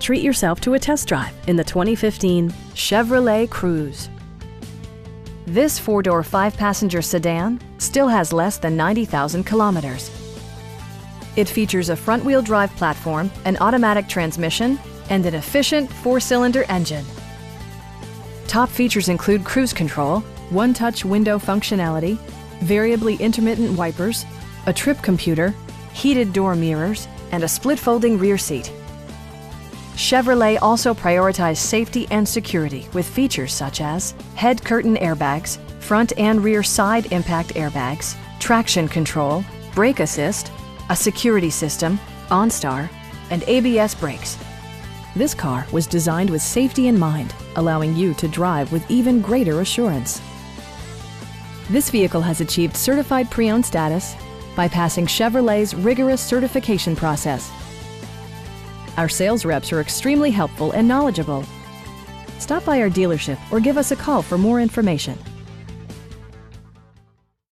Treat yourself to a test drive in the 2015 Chevrolet Cruze. This four-door, five-passenger sedan still has less than 90,000 kilometers. It features a front-wheel drive platform, an automatic transmission, and an efficient four-cylinder engine. Top features include cruise control, one-touch window functionality, variably intermittent wipers, a trip computer, heated door mirrors, and a split-folding rear seat. Chevrolet also prioritized safety and security with features such as head curtain airbags, front and rear side impact airbags, traction control, brake assist, a security system, OnStar, and ABS brakes. This car was designed with safety in mind, allowing you to drive with even greater assurance. This vehicle has achieved certified pre-owned status by passing Chevrolet's rigorous certification process. Our sales reps are extremely helpful and knowledgeable. Stop by our dealership or give us a call for more information.